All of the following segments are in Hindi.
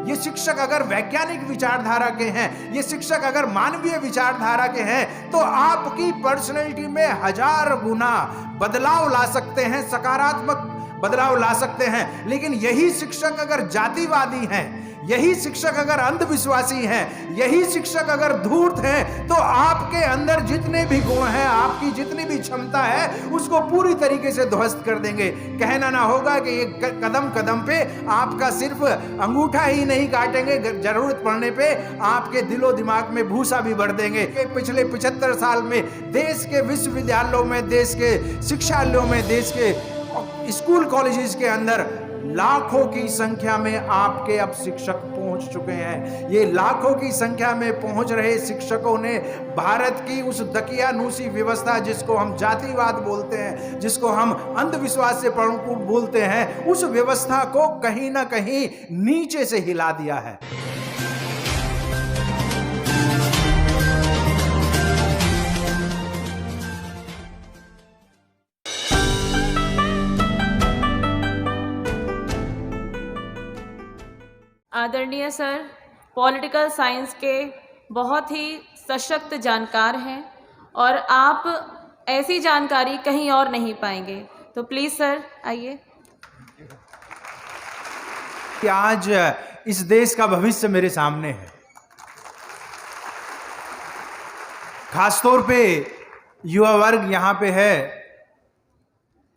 ये शिक्षक अगर वैज्ञानिक विचारधारा के हैं, ये शिक्षक अगर मानवीय विचारधारा के हैं, तो आपकी पर्सनैलिटी में 1000 गुना बदलाव ला सकते हैं, सकारात्मक बदलाव ला सकते हैं। लेकिन यही शिक्षक अगर जातिवादी हैं, यही शिक्षक अगर अंधविश्वासी हैं, यही शिक्षक अगर धूर्त हैं, तो आपके अंदर जितने भी गुण हैं, आपकी जितनी भी क्षमता है, उसको पूरी तरीके से ध्वस्त कर देंगे। कहना ना होगा कि ये कदम कदम पे आपका सिर्फ अंगूठा ही नहीं काटेंगे, जरूरत पड़ने पे आपके दिलो दिमाग में भूसा भी भर देंगे। पिछले 75 साल में देश के विश्वविद्यालयों में, देश के शिक्षालयों में, देश के स्कूल कॉलेजेस के अंदर लाखों की संख्या में आपके अब शिक्षक पहुंच चुके हैं। ये लाखों की संख्या में पहुंच रहे शिक्षकों ने भारत की उस दकियानूसी व्यवस्था, जिसको हम जातिवाद बोलते हैं, जिसको हम अंधविश्वास से परिपूर्ण बोलते हैं, उस व्यवस्था को कहीं ना कहीं नीचे से हिला दिया है। आदरणीय सर, पॉलिटिकल साइंस के बहुत ही सशक्त जानकार हैं और आप ऐसी जानकारी कहीं और नहीं पाएंगे। तो प्लीज़ सर आइए। आज इस देश का भविष्य मेरे सामने है, खासतौर पे युवा वर्ग यहाँ पे है,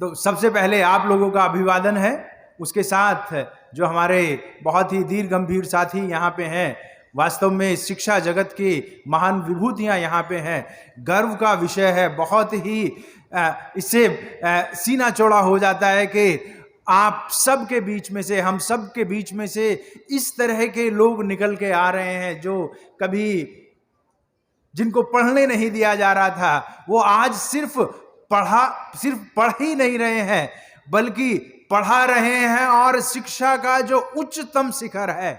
तो सबसे पहले आप लोगों का अभिवादन है। उसके साथ जो हमारे बहुत ही धीर गंभीर साथी यहाँ पे हैं, वास्तव में शिक्षा जगत की महान विभूतियाँ यहाँ पे हैं, गर्व का विषय है। बहुत ही इससे सीना चौड़ा हो जाता है कि आप सब के बीच में से, हम सब के बीच में से इस तरह के लोग निकल के आ रहे हैं, जो कभी जिनको पढ़ने नहीं दिया जा रहा था, वो आज सिर्फ पढ़ ही नहीं रहे हैं, बल्कि पढ़ा रहे हैं। और शिक्षा का जो उच्चतम शिखर है,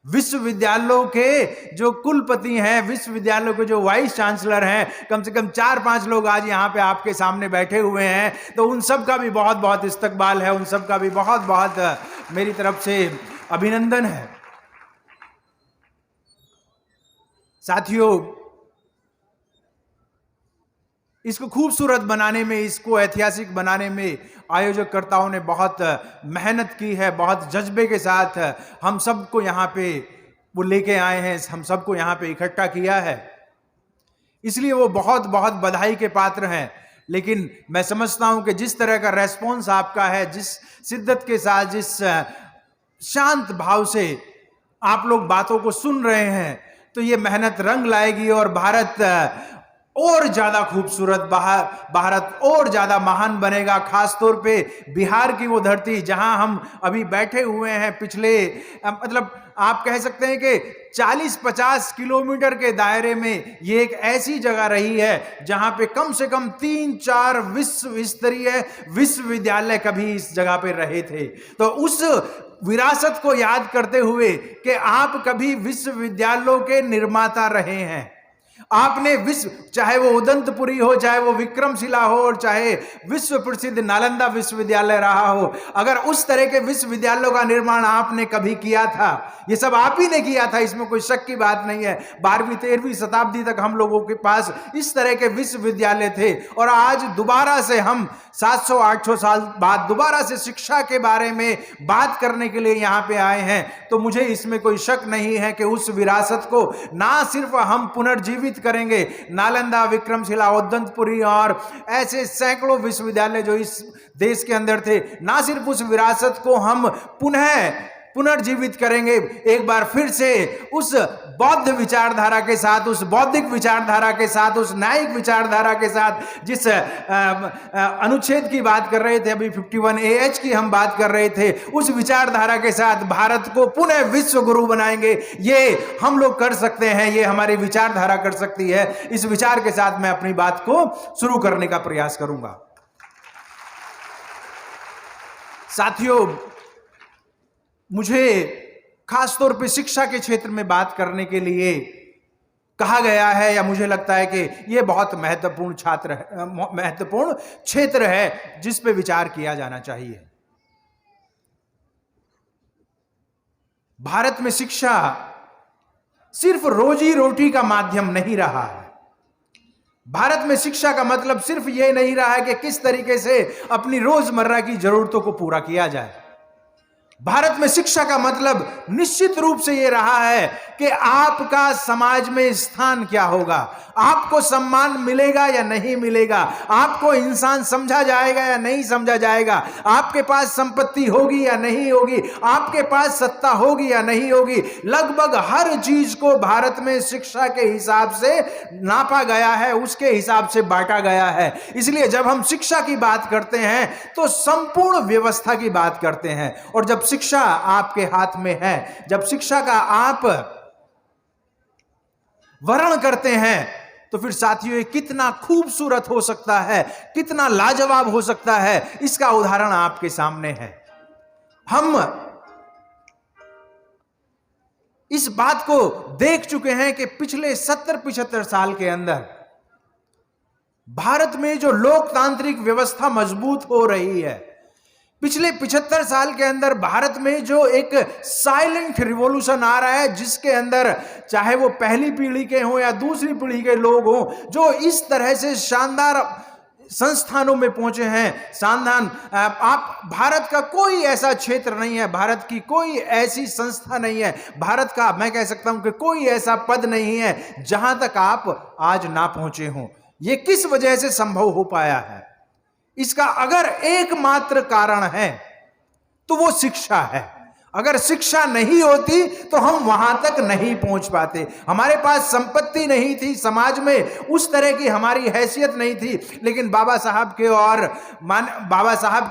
विश्वविद्यालयों के जो कुलपति हैं, विश्वविद्यालयों के जो वाइस चांसलर हैं, कम से कम 4-5 लोग आज यहाँ पे आपके सामने बैठे हुए हैं, तो उन सब का भी बहुत बहुत इस्तकबाल है, उन सब का भी बहुत बहुत मेरी तरफ से अभिनंदन है। साथियों, इसको खूबसूरत बनाने में, इसको ऐतिहासिक बनाने में आयोजककर्ताओं ने बहुत मेहनत की है, बहुत जज्बे के साथ हम सबको यहाँ पे वो लेके आए हैं, हम सबको यहाँ पे इकट्ठा किया है, इसलिए वो बहुत बहुत बधाई के पात्र हैं। लेकिन मैं समझता हूँ कि जिस तरह का रेस्पॉन्स आपका है, जिस शिद्दत के साथ, जिस शांत भाव से आप लोग बातों को सुन रहे हैं, तो ये मेहनत रंग लाएगी और भारत और ज्यादा खूबसूरत, भारत और ज्यादा महान बनेगा। खासतौर पे बिहार की वो धरती जहां हम अभी बैठे हुए हैं, पिछले मतलब आप कह सकते हैं कि 40-50 किलोमीटर के दायरे में ये एक ऐसी जगह रही है जहां पे कम से कम 3-4 विश्व स्तरीय विश्वविद्यालय कभी इस जगह पे रहे थे। तो उस विरासत को याद करते हुए कि आप कभी विश्वविद्यालयों के निर्माता रहे हैं, आपने विश्व, चाहे वो उदंतपुरी हो, चाहे वो विक्रमशिला हो, और चाहे विश्व प्रसिद्ध नालंदा विश्वविद्यालय रहा हो, अगर उस तरह के विश्वविद्यालयों का निर्माण आपने कभी किया था, ये सब आप ही ने किया था, इसमें कोई शक की बात नहीं है। 12वीं-13वीं शताब्दी तक हम लोगों के पास इस तरह के विश्वविद्यालय थे, और आज दोबारा से हम 700-800 साल बाद दोबारा से शिक्षा के बारे में बात करने के लिए यहाँ पे आए हैं। तो मुझे इसमें कोई शक नहीं है कि उस विरासत को ना सिर्फ हम पुनर्जीवित करेंगे, नालंदा, विक्रमशिला, उदंतपुरी और ऐसे सैकड़ों विश्वविद्यालय जो इस देश के अंदर थे, ना सिर्फ उस विरासत को हम पुनर्जीवित करेंगे, एक बार फिर से उस बौद्ध विचारधारा के साथ, उस बौद्धिक विचारधारा के साथ, उस न्यायिक विचारधारा के साथ, जिस अनुच्छेद की बात कर रहे थे अभी, 51AH की हम बात कर रहे थे, उस विचारधारा के साथ भारत को पुनः विश्व गुरु बनाएंगे। ये हम लोग कर सकते हैं, ये हमारी विचारधारा कर सकती है। इस विचार के साथ मैं अपनी बात को शुरू करने का प्रयास करूंगा। साथियों, मुझे खासतौर पे शिक्षा के क्षेत्र में बात करने के लिए कहा गया है, या मुझे लगता है कि यह बहुत महत्वपूर्ण क्षेत्र है जिस पे विचार किया जाना चाहिए। भारत में शिक्षा सिर्फ रोजी रोटी का माध्यम नहीं रहा है। भारत में शिक्षा का मतलब सिर्फ यह नहीं रहा है कि किस तरीके से अपनी रोजमर्रा की जरूरतों को पूरा किया जाए। भारत में शिक्षा का मतलब निश्चित रूप से यह रहा है कि आपका समाज में स्थान क्या होगा, आपको सम्मान मिलेगा या नहीं मिलेगा, आपको इंसान समझा जाएगा या नहीं समझा जाएगा, आपके पास संपत्ति होगी या नहीं होगी, आपके पास सत्ता होगी या नहीं होगी। लगभग हर चीज को भारत में शिक्षा के हिसाब से नापा गया है, उसके हिसाब से बांटा गया है। इसलिए जब हम शिक्षा की बात करते हैं तो संपूर्ण व्यवस्था की बात करते हैं। और जब शिक्षा आपके हाथ में है, जब शिक्षा का आप वर्ण करते हैं, तो फिर साथियों ये कितना खूबसूरत हो सकता है, कितना लाजवाब हो सकता है, इसका उदाहरण आपके सामने है। हम इस बात को देख चुके हैं कि पिछले 70-75 साल के अंदर भारत में जो लोकतांत्रिक व्यवस्था मजबूत हो रही है, पिछले 75 साल के अंदर भारत में जो एक साइलेंट रिवॉल्यूशन आ रहा है, जिसके अंदर चाहे वो पहली पीढ़ी के हों या दूसरी पीढ़ी के लोग हों, जो इस तरह से शानदार संस्थानों में पहुंचे हैं। आप भारत का कोई ऐसा क्षेत्र नहीं है, भारत की कोई ऐसी संस्था नहीं है, भारत का मैं कह सकता हूं कि कोई ऐसा पद नहीं है जहां तक आप आज ना पहुंचे हों। यह किस वजह से संभव हो पाया है? इसका अगर एकमात्र कारण है तो वो शिक्षा है। अगर शिक्षा नहीं होती तो हम वहां तक नहीं पहुंच पाते। हमारे पास संपत्ति नहीं थी, समाज में उस तरह की हमारी हैसियत नहीं थी, लेकिन बाबा साहब के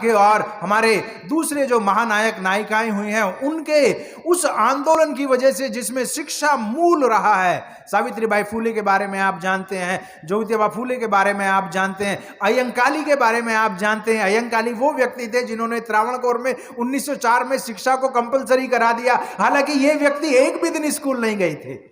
और हमारे दूसरे जो महानायक नायिकाएं हुई हैं, उनके उस आंदोलन की वजह से, जिसमें शिक्षा मूल रहा है। सावित्रीबाई फूले के बारे में आप जानते हैं, ज्योतिबा फूले के बारे में आप जानते हैं, अयंकाली के बारे में आप जानते हैं। अयंकाली वो व्यक्ति थे जिन्होंने त्रावणकोर में 1904 में शिक्षा को कंपलसरी करा दिया, हालांकि ये व्यक्ति एक भी दिन स्कूल नहीं गए थे।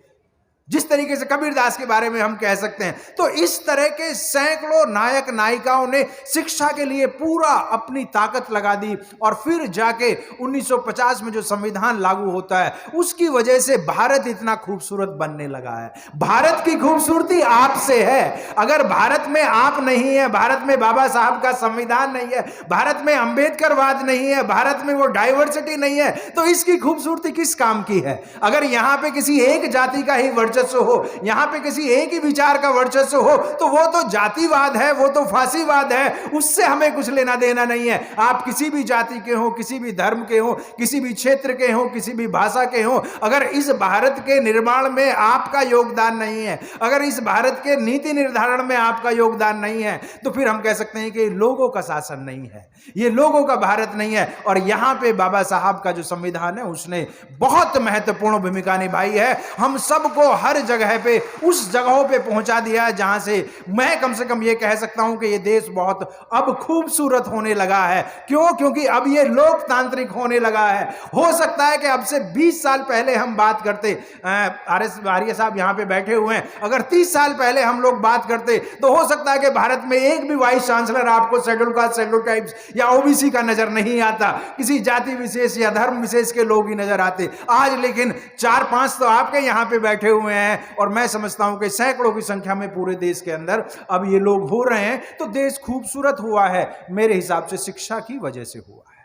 जिस तरीके से कबीरदास के बारे में हम कह सकते हैं। तो इस तरह के सैकड़ों नायक नायिकाओं ने शिक्षा के लिए पूरा अपनी ताकत लगा दी, और फिर जाके 1950 में जो संविधान लागू होता है, उसकी वजह से भारत इतना खूबसूरत बनने लगा है। भारत की खूबसूरती आपसे है। अगर भारत में आप नहीं है, भारत में बाबा साहब का संविधान नहीं है, भारत में अंबेडकरवाद नहीं है, भारत में वो डाइवर्सिटी नहीं है, तो इसकी खूबसूरती किस काम की है? अगर यहां पे किसी एक जाति का ही वर्चस्व हो, यहां पे किसी एक ही विचार का वर्चस्व हो, तो वो तो जातिवाद है, वो तो फांसीवाद है, उससे हमें कुछ लेना देना नहीं है। आप किसी भी जाति के हो, किसी भी धर्म के हो, किसी भी क्षेत्र के हो, किसी भी भाषा के हो, अगर इस भारत के निर्माण में आपका योगदान नहीं है, अगर इस भारत के नीति निर्धारण में आपका योगदान नहीं है, तो फिर हम कह सकते हैं कि लोगों का शासन नहीं है, ये लोगों का भारत नहीं है। और यहां पे बाबा साहब का जो संविधान है, उसने बहुत महत्वपूर्ण भूमिका निभाई है। हम सबको हर जगह पे, उस जगहों पे पहुंचा दिया है जहां से मैं कम से कम ये कह सकता हूं कि ये देश बहुत अब खूबसूरत होने लगा है। क्यों? क्योंकि अब ये लोकतांत्रिक होने लगा है। हो सकता है कि अब से 20 साल पहले हम बात करते, आर्य साहब यहां पे बैठे हुए हैं, अगर 30 साल पहले हम लोग बात करते तो हो सकता है कि भारत में एक भी वाइस चांसलर आपको शेड्यूल कास्ट, शेड्यूल ट्राइब्स या ओबीसी का नजर नहीं आता, किसी जाति विशेष या धर्म विशेष के लोग ही नजर आते। आज लेकिन 4-5 तो आपके यहां पे बैठे हुए हैं, और मैं समझता हूं कि सैकड़ों की संख्या में पूरे देश के अंदर अब ये लोग हो रहे हैं। तो देश खूबसूरत हुआ है, मेरे हिसाब से शिक्षा की वजह से हुआ है।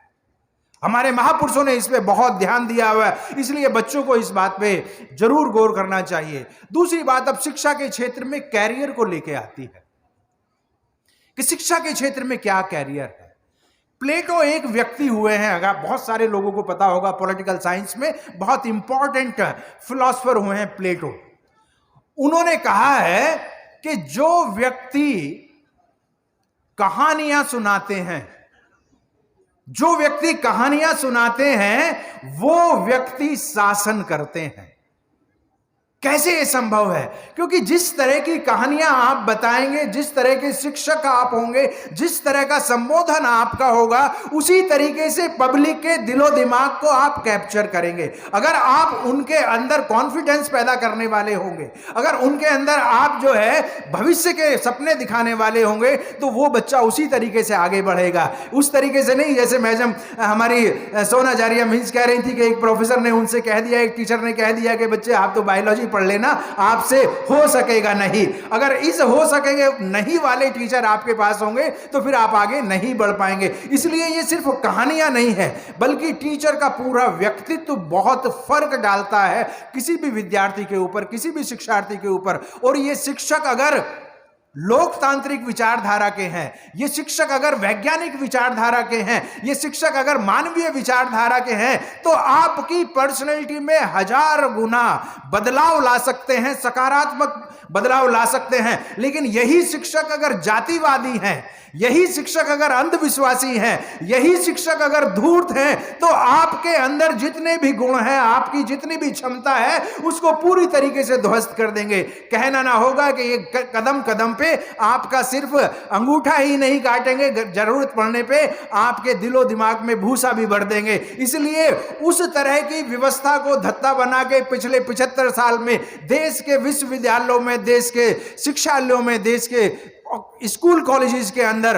हमारे महापुरुषों ने इस पे बहुत ध्यान दिया हुआ है, इसलिए बच्चों को इस बात पे जरूर गौर करना चाहिए। दूसरी बात अब शिक्षा के क्षेत्र में कैरियर को लेके आती है कि शिक्षा के क्षेत्र में क्या कैरियर है। प्लेटो एक व्यक्ति हुए हैं, अगर बहुत सारे लोगों को पता होगा, पॉलिटिकल साइंस में बहुत इंपॉर्टेंट फिलॉसफर हुए हैं प्लेटो। उन्होंने कहा है कि जो व्यक्ति कहानियां सुनाते हैं, जो व्यक्ति कहानियां सुनाते हैं, वो व्यक्ति शासन करते हैं। कैसे ये संभव है? क्योंकि जिस तरह की कहानियां आप बताएंगे, जिस तरह के शिक्षक आप होंगे, जिस तरह का संबोधन आपका होगा, उसी तरीके से पब्लिक के दिलो दिमाग को आप कैप्चर करेंगे। अगर आप उनके अंदर कॉन्फिडेंस पैदा करने वाले होंगे, अगर उनके अंदर आप जो है भविष्य के सपने दिखाने वाले होंगे, तो वो बच्चा उसी तरीके से आगे बढ़ेगा। उस तरीके से नहीं जैसे मैडम हमारी सोना जारिया मीन्स कह रही थी कि एक प्रोफेसर ने उनसे कह दिया, एक टीचर ने कह दिया कि बच्चे आप तो बायोलॉजी पढ़ लेना, आपसे हो सकेगा नहीं। अगर इस हो सकेंगे नहीं वाले टीचर आपके पास होंगे तो फिर आप आगे नहीं बढ़ पाएंगे। इसलिए ये सिर्फ कहानियां नहीं है, बल्कि टीचर का पूरा व्यक्तित्व बहुत फर्क डालता है किसी भी विद्यार्थी के ऊपर, किसी भी शिक्षार्थी के ऊपर। और ये शिक्षक अगर लोकतांत्रिक विचारधारा के हैं, ये शिक्षक अगर वैज्ञानिक विचारधारा के हैं, ये शिक्षक अगर मानवीय विचारधारा के हैं, तो आपकी पर्सनैलिटी में 1000 गुना बदलाव ला सकते हैं, सकारात्मक बदलाव ला सकते हैं। लेकिन यही शिक्षक अगर जातिवादी हैं, यही शिक्षक अगर अंधविश्वासी हैं, यही शिक्षक अगर धूर्त हैं, तो आपके अंदर जितने भी गुण हैं, आपकी जितनी भी क्षमता है, उसको पूरी तरीके से ध्वस्त कर देंगे। कहना ना होगा कि ये कदम कदम पे आपका सिर्फ अंगूठा ही नहीं काटेंगे, जरूरत पड़ने पे आपके दिलो दिमाग में भूसा भी भर देंगे। इसलिए उस तरह की व्यवस्था को धत्ता बना के पिछले 75 साल में देश के विश्वविद्यालयों में, देश के शिक्षालयों में, देश के स्कूल कॉलेजेस के अंदर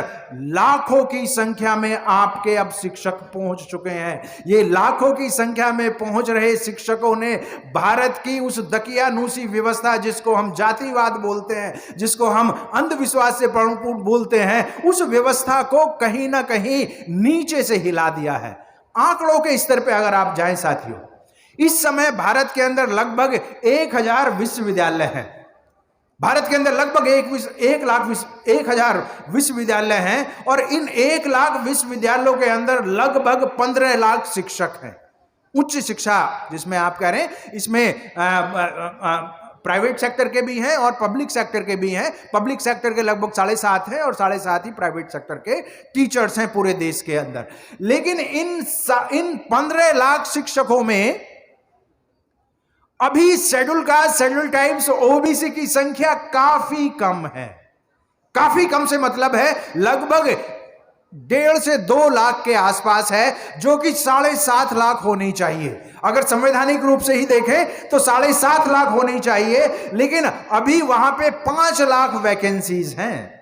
लाखों की संख्या में आपके अब शिक्षक पहुंच चुके हैं। ये लाखों की संख्या में पहुंच रहे शिक्षकों ने भारत की उस दकियानूसी व्यवस्था, जिसको हम जातिवाद बोलते हैं, जिसको हम अंधविश्वास से बोलते हैं, उस व्यवस्था को कहीं ना कहीं नीचे से हिला दिया है। आंकड़ों के स्तर पे अगर आप जाएं साथियों, इस समय भारत के अंदर लगभग 1000 विश्वविद्यालय हैं। भारत के अंदर लगभग 1,00,000 विश्वविद्यालय हैं और इन 1,00,000 विश्वविद्यालयों के अंदर लगभग 15 लाख शिक्षक हैं। उच्च शिक्षा जिसमें आप कह रहे हैं, इसमें प्राइवेट सेक्टर के भी हैं और पब्लिक सेक्टर के भी हैं। पब्लिक सेक्टर के लगभग 7.5 हैं और 7.5 ही प्राइवेट सेक्टर के टीचर्स हैं पूरे देश के अंदर। लेकिन इन 15 लाख शिक्षकों में अभी schedule caste, schedule tribes, OBC की संख्या काफी कम है। काफी कम से मतलब है लगभग 1.5 से 2 लाख के आसपास है, जो कि 7.5 लाख होनी चाहिए। अगर संवैधानिक रूप से ही देखें तो 7.5 लाख होनी चाहिए, लेकिन अभी वहां पे 5 लाख वैकेंसीज हैं।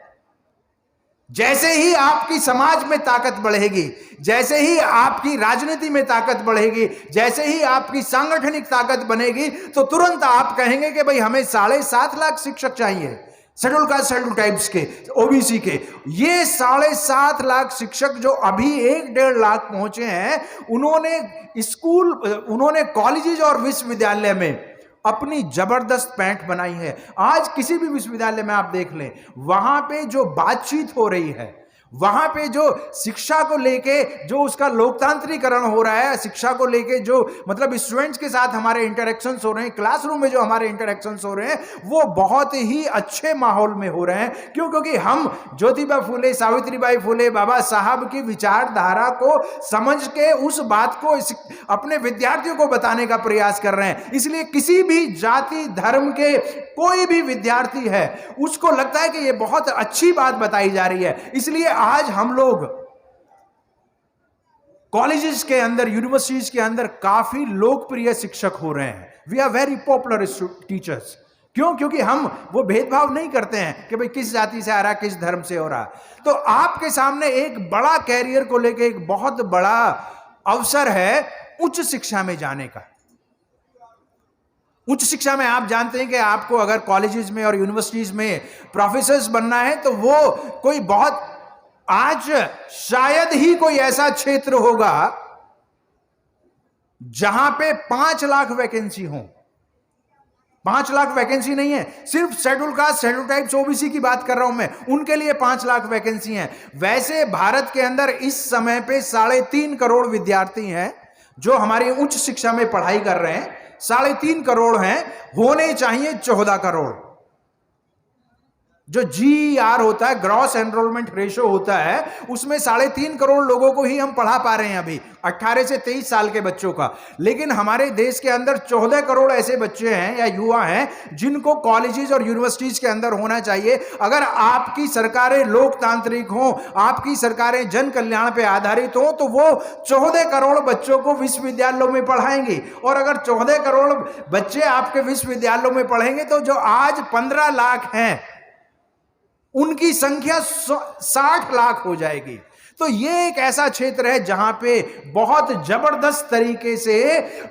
जैसे ही आपकी समाज में ताकत बढ़ेगी, जैसे ही आपकी राजनीति में ताकत बढ़ेगी, जैसे ही आपकी सांगठनिक ताकत बनेगी, तो तुरंत आप कहेंगे कि भाई हमें 7.5 लाख शिक्षक चाहिए, शेड्यूल कास्ट, शेड्यूल ट्राइब्स के, ओबीसी के। ये 7.5 लाख शिक्षक जो अभी 1-1.5 लाख पहुंचे हैं, उन्होंने कॉलेजेस और विश्वविद्यालय में अपनी जबरदस्त पैंठ बनाई है। आज किसी भी विश्वविद्यालय में आप देख लें, वहां पे जो बातचीत हो रही है, वहां पे जो शिक्षा को लेके जो उसका लोकतांत्रिकरण हो रहा है, शिक्षा को लेके जो मतलब स्टूडेंट्स के साथ हमारे इंटरेक्शंस हो रहे हैं, क्लासरूम में जो हमारे इंटरेक्शंस हो रहे हैं, वो बहुत ही अच्छे माहौल में हो रहे हैं। क्यों? क्योंकि हम ज्योतिबा फुले, सावित्रीबाई फुले, बाबा साहब की विचारधारा को समझ के उस बात को अपने विद्यार्थियों को बताने का प्रयास कर रहे हैं। इसलिए किसी भी जाति धर्म के कोई भी विद्यार्थी है, उसको लगता है कि ये बहुत अच्छी बात बताई जा रही है। इसलिए आज हम लोग कॉलेजेस के अंदर, यूनिवर्सिटीज के अंदर काफी लोकप्रिय शिक्षक हो रहे हैं। We are very popular teachers. क्यों? क्योंकि हम वो भेदभाव नहीं करते हैं कि भाई किस जाति से आ रहा, किस धर्म से हो रहा। तो आपके सामने एक बड़ा कैरियर को लेके एक बहुत बड़ा अवसर है उच्च शिक्षा में जाने का। उच्च शिक्षा में आप जानते हैं कि आपको अगर कॉलेजेस में और यूनिवर्सिटीज में प्रोफेसर्स बनना है, तो वो कोई बहुत, आज शायद ही कोई ऐसा क्षेत्र होगा जहां पे 5 लाख वैकेंसी हो। 5 लाख वैकेंसी नहीं है, सिर्फ schedule caste, schedule tribes, OBC की बात कर रहा हूं मैं, उनके लिए 5 लाख वैकेंसी हैं। वैसे भारत के अंदर इस समय पे 3.5 करोड़ विद्यार्थी हैं जो हमारी उच्च शिक्षा में पढ़ाई कर रहे हैं। 3.5 करोड़ हैं, होने चाहिए 14 करोड़। जो GER होता है, ग्रॉस एनरोलमेंट रेशो होता है, उसमें 3.5 करोड़ लोगों को ही हम पढ़ा पा रहे हैं अभी 18 से 23 साल के बच्चों का। लेकिन हमारे देश के अंदर 14 करोड़ ऐसे बच्चे हैं या युवा हैं जिनको कॉलेजेस और यूनिवर्सिटीज के अंदर होना चाहिए। अगर आपकी सरकारें लोकतांत्रिक हों, आपकी सरकारें जन कल्याण पे आधारित हों, तो वो 14 करोड़ बच्चों को विश्वविद्यालयों में पढ़ाएंगे। और अगर 14 करोड़ बच्चे आपके विश्वविद्यालयों में पढ़ेंगे तो जो आज 15 लाख हैं उनकी संख्या 60 लाख हो जाएगी। तो ये एक ऐसा क्षेत्र है जहां पे बहुत जबरदस्त तरीके से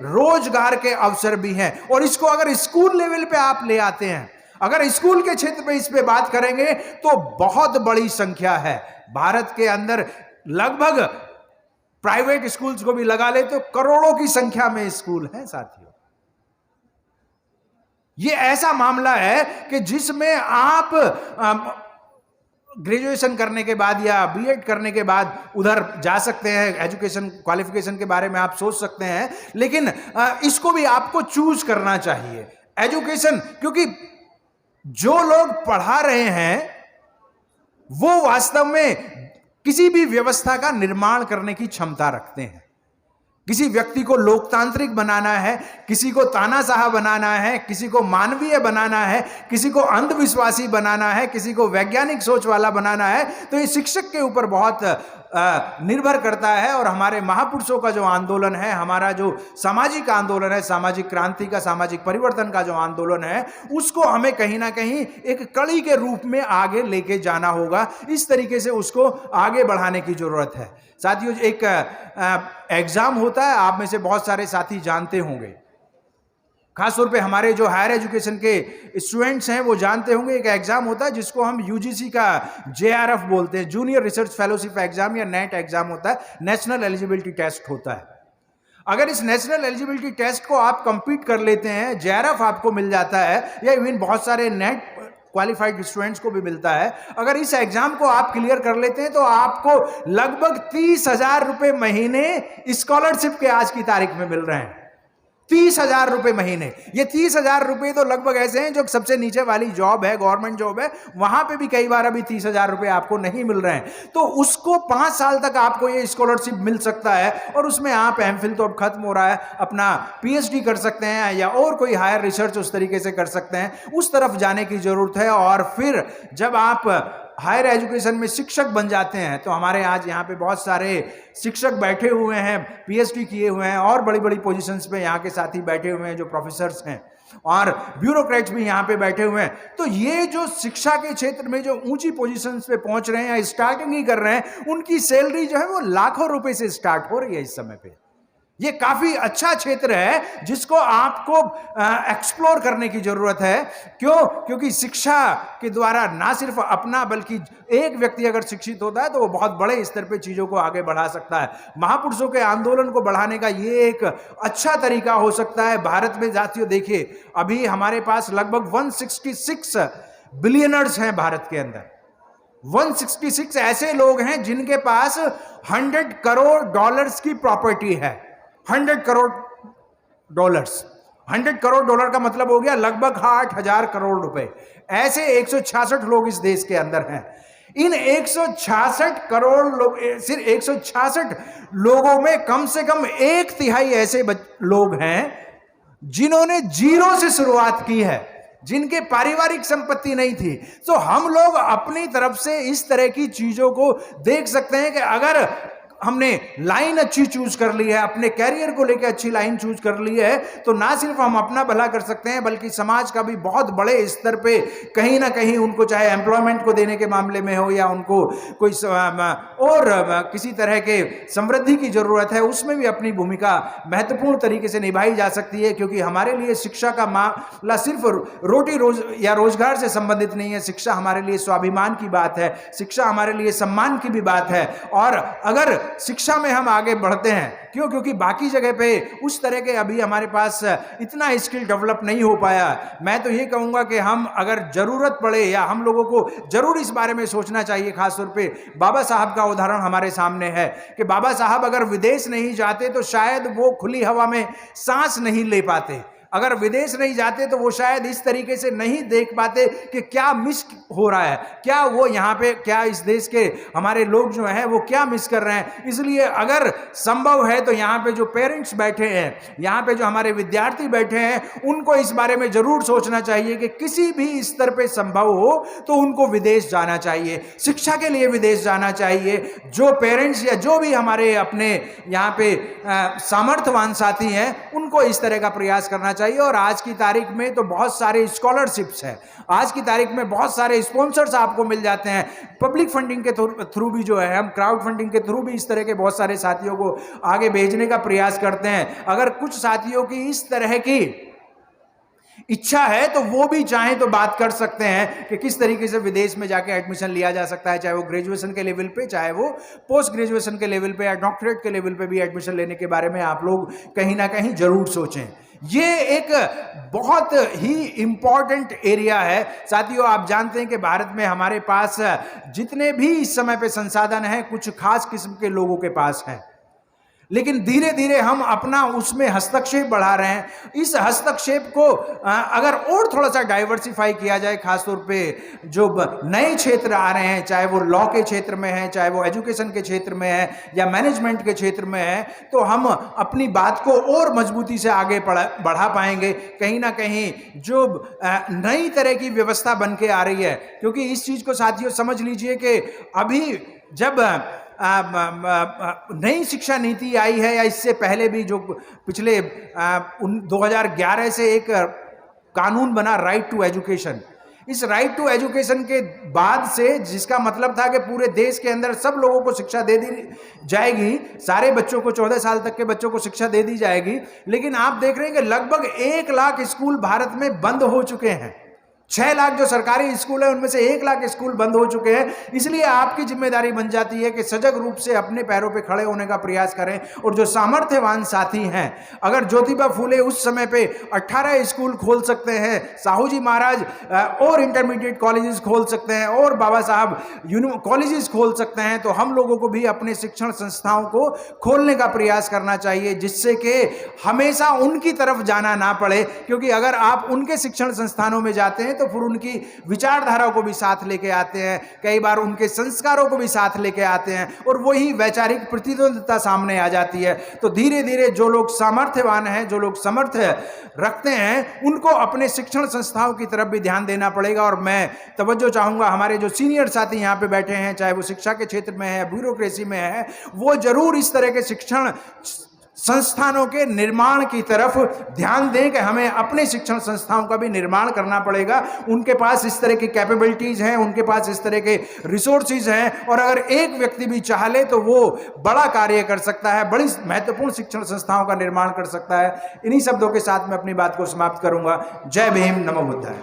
रोजगार के अवसर भी हैं। और इसको अगर स्कूल लेवल पे आप ले आते हैं, अगर स्कूल के क्षेत्र में इस पे बात करेंगे तो बहुत बड़ी संख्या है। भारत के अंदर लगभग प्राइवेट स्कूल्स को भी लगा ले तो करोड़ों की संख्या में स्कूल हैं साथियों। ये ऐसा मामला है कि जिसमें आप ग्रेजुएशन करने के बाद या B.Ed करने के बाद उधर जा सकते हैं, एजुकेशन क्वालिफिकेशन के बारे में आप सोच सकते हैं, लेकिन इसको भी आपको चूज करना चाहिए एजुकेशन, क्योंकि जो लोग पढ़ा रहे हैं वो वास्तव में किसी भी व्यवस्था का निर्माण करने की क्षमता रखते हैं। किसी व्यक्ति को लोकतांत्रिक बनाना है, किसी को तानाशाह बनाना है, किसी को मानवीय बनाना है, किसी को अंधविश्वासी बनाना है, किसी को वैज्ञानिक सोच वाला बनाना है, तो ये शिक्षक के ऊपर बहुत निर्भर करता है। और हमारे महापुरुषों का जो आंदोलन है, हमारा जो सामाजिक आंदोलन है, सामाजिक क्रांति का, सामाजिक परिवर्तन का जो आंदोलन है, उसको हमें कहीं ना कहीं एक कड़ी के रूप में आगे लेके जाना होगा। इस तरीके से उसको आगे बढ़ाने की जरूरत है। साथियों, एक एग्जाम होता है, आप में से बहुत सारे साथी जानते होंगे, खासतौर पे हमारे जो हायर एजुकेशन के स्टूडेंट्स हैं वो जानते होंगे, एक एग्जाम होता है जिसको हम UGC का JRF बोलते हैं, जूनियर रिसर्च फेलोशिप एग्जाम या नेट एग्जाम होता है, नेशनल एलिजिबिलिटी टेस्ट होता है। अगर इस नेशनल एलिजिबिलिटी टेस्ट को आप कंप्लीट कर लेते हैं, JRF आपको मिल जाता है, या इवन बहुत सारे नेट क्वालिफाइड स्टूडेंट्स को भी मिलता है, अगर इस एग्जाम को आप क्लियर कर लेते हैं तो आपको लगभग 30,000 रुपए महीने स्कॉलरशिप के आज की तारीख में मिल रहे हैं। 30,000 रुपए महीने। ये 30,000 रुपए तो लगभग ऐसे हैं जो सबसे नीचे वाली जॉब है, गवर्नमेंट जॉब है, वहां पे भी कई बार अभी 30,000 रुपए आपको नहीं मिल रहे हैं। तो उसको 5 साल तक आपको ये स्कॉलरशिप मिल सकता है, और उसमें आप एमफिल तो अब खत्म हो रहा है, अपना PhD कर सकते हैं या और कोई हायर रिसर्च उस तरीके से कर सकते हैं। उस तरफ जाने की जरूरत है। और फिर जब आप हायर एजुकेशन में शिक्षक बन जाते हैं, तो हमारे आज यहाँ पे बहुत सारे शिक्षक बैठे हुए हैं, PhD किए हुए हैं, और बड़ी बड़ी पोजीशंस पे यहाँ के साथी बैठे हुए हैं जो प्रोफेसर्स हैं, और ब्यूरोक्रेट्स भी यहाँ पे बैठे हुए हैं। तो ये जो शिक्षा के क्षेत्र में जो ऊंची पोजीशंस पे पहुंच रहे हैं या स्टार्टिंग ही कर रहे हैं, उनकी सैलरी जो है वो लाखों रुपए से स्टार्ट हो रही है इस समय पे। ये काफी अच्छा क्षेत्र है जिसको आपको एक्सप्लोर करने की जरूरत है। क्यों? क्योंकि शिक्षा के द्वारा ना सिर्फ अपना, बल्कि एक व्यक्ति अगर शिक्षित होता है तो वो बहुत बड़े स्तर पे चीजों को आगे बढ़ा सकता है। महापुरुषों के आंदोलन को बढ़ाने का ये एक अच्छा तरीका हो सकता है। भारत में साथियों देखिए, अभी हमारे पास लगभग 166 बिलियनर्स हैं भारत के अंदर। 166 ऐसे लोग हैं जिनके पास 100 करोड़ डॉलर्स की प्रॉपर्टी है। 100 करोड़ डॉलर्स, 100 करोड़ डॉलर का मतलब हो गया लगभग 8,000 करोड़ रुपए। ऐसे 166 लोग इस देश के अंदर हैं। इन 166 करोड़ लोग, सिर्फ 166 लोगों में कम से कम 1/3 ऐसे लोग हैं जिन्होंने जीरो से शुरुआत की है, जिनके पारिवारिक संपत्ति नहीं थी। तो हम लोग अपनी तरफ से इस तरह की चीजों को देख सकते हैं कि अगर हमने लाइन अच्छी चूज कर ली है, अपने कैरियर को लेकर अच्छी लाइन चूज कर ली है, तो ना सिर्फ हम अपना भला कर सकते हैं बल्कि समाज का भी बहुत बड़े स्तर पे कहीं ना कहीं उनको, चाहे एम्प्लॉयमेंट को देने के मामले में हो या उनको कोई और किसी तरह के समृद्धि की जरूरत है, उसमें भी अपनी भूमिका महत्वपूर्ण तरीके से निभाई जा सकती है। क्योंकि हमारे लिए शिक्षा का मामला सिर्फ रोटी या रोजगार से संबंधित नहीं है। शिक्षा हमारे लिए स्वाभिमान की बात है, शिक्षा हमारे लिए सम्मान की भी बात है। और अगर शिक्षा में हम आगे बढ़ते हैं, क्यों? क्योंकि बाकी जगह पे उस तरह के अभी हमारे पास इतना स्किल डेवलप नहीं हो पाया। मैं तो ये कहूंगा कि हम अगर जरूरत पड़े, या हम लोगों को जरूर इस बारे में सोचना चाहिए। खासतौर पे बाबा साहब का उदाहरण हमारे सामने है कि बाबा साहब अगर विदेश नहीं जाते तो शायद वो खुली हवा में सांस नहीं ले पाते। अगर विदेश नहीं जाते तो वो शायद इस तरीके से नहीं देख पाते कि क्या मिस हो रहा है, क्या वो यहाँ पे, क्या इस देश के हमारे लोग जो हैं वो क्या मिस कर रहे हैं। इसलिए अगर संभव है तो यहाँ पे जो पेरेंट्स बैठे हैं, यहाँ पे जो हमारे विद्यार्थी बैठे हैं, उनको इस बारे में जरूर सोचना चाहिए कि किसी भी स्तर पे संभव हो तो उनको विदेश जाना चाहिए, शिक्षा के लिए विदेश जाना चाहिए। जो पेरेंट्स या जो भी हमारे अपने यहाँ पे सामर्थ्यवान साथी हैं, उनको इस तरह का प्रयास करना चाहिए। और आज की तारीख में तो बहुत सारे स्कॉलरशिप्स हैं, आज की तारीख में बहुत सारे स्पॉन्सर्स आपको मिल जाते हैं, पब्लिक फंडिंग के थ्रू भी जो है, हम क्राउड फंडिंग के थ्रू भी इस तरह के बहुत सारे साथियों को आगे भेजने का प्रयास करते हैं। अगर कुछ साथियों की इस तरह की इच्छा है तो वो भी चाहें तो बात कर सकते हैं कि किस तरीके से विदेश में जाके एडमिशन लिया जा सकता है, चाहे वो ग्रेजुएशन के लेवल पे, चाहे वो पोस्ट ग्रेजुएशन के लेवल पे या डॉक्टरेट के लेवल पे भी एडमिशन लेने के बारे में आप लोग कहीं ना कहीं जरूर सोचें। ये एक बहुत ही इंपॉर्टेंट एरिया है साथियों। आप जानते हैं कि भारत में हमारे पास जितने भी इस समय पे संसाधन हैं, कुछ खास किस्म के लोगों के पास है, लेकिन धीरे धीरे हम अपना उसमें हस्तक्षेप बढ़ा रहे हैं। इस हस्तक्षेप को अगर और थोड़ा सा डाइवर्सिफाई किया जाए, खासतौर पे जो नए क्षेत्र आ रहे हैं, चाहे वो लॉ के क्षेत्र में है, चाहे वो एजुकेशन के क्षेत्र में है या मैनेजमेंट के क्षेत्र में है, तो हम अपनी बात को और मजबूती से आगे बढ़ा पाएंगे। कहीं ना कहीं जो नई तरह की व्यवस्था बन के आ रही है, क्योंकि इस चीज को साथियों समझ लीजिए कि अभी जब नई शिक्षा नीति आई है या इससे पहले भी जो पिछले 2011 से एक कानून बना राइट टू एजुकेशन, इस राइट टू एजुकेशन के बाद से, जिसका मतलब था कि पूरे देश के अंदर सब लोगों को शिक्षा दे दी जाएगी, सारे बच्चों को 14 साल तक के बच्चों को शिक्षा दे दी जाएगी। लेकिन आप देख रहे हैं कि लगभग 1 लाख स्कूल भारत में बंद हो चुके हैं। 6 लाख जो सरकारी स्कूल है उनमें से 1 लाख स्कूल बंद हो चुके हैं। इसलिए आपकी जिम्मेदारी बन जाती है कि सजग रूप से अपने पैरों पे खड़े होने का प्रयास करें। और जो सामर्थ्यवान साथी हैं, अगर ज्योतिबा फूले उस समय पे 18 स्कूल खोल सकते हैं, साहू जी महाराज और इंटरमीडिएट कॉलेजेस खोल सकते हैं, और बाबा साहब कॉलेजेस खोल सकते हैं, तो हम लोगों को भी अपने शिक्षण संस्थाओं को खोलने का प्रयास करना चाहिए, जिससे कि हमेशा उनकी तरफ जाना ना पड़े। क्योंकि अगर आप उनके शिक्षण संस्थानों में जाते हैं तो फिर उनकी विचारधारा को भी साथ लेके आते हैं, कई बार उनके संस्कारों को भी साथ लेके आते हैं, और वही वैचारिक प्रतिद्वंद्विता सामने आ जाती है। तो धीरे धीरे जो लोग सामर्थ्यवान हैं, जो लोग सामर्थ्य रखते हैं, उनको अपने शिक्षण संस्थाओं की तरफ भी ध्यान देना पड़ेगा। और मैं तवज्जो चाहूंगा, हमारे जो सीनियर साथी यहाँ पे बैठे हैं, चाहे वो शिक्षा के क्षेत्र में है, ब्यूरोक्रेसी में है, वो जरूर इस तरह के शिक्षण संस्थानों के निर्माण की तरफ ध्यान दें कि हमें अपने शिक्षण संस्थाओं का भी निर्माण करना पड़ेगा। उनके पास इस तरह की कैपेबिलिटीज हैं, उनके पास इस तरह के रिसोर्सेज हैं, और अगर एक व्यक्ति भी चाह ले तो वो बड़ा कार्य कर सकता है, बड़ी महत्वपूर्ण शिक्षण संस्थाओं का निर्माण कर सकता है। इन्हीं शब्दों के साथ मैं अपनी बात को समाप्त करूंगा। जय भीम, नमो बुद्धाय।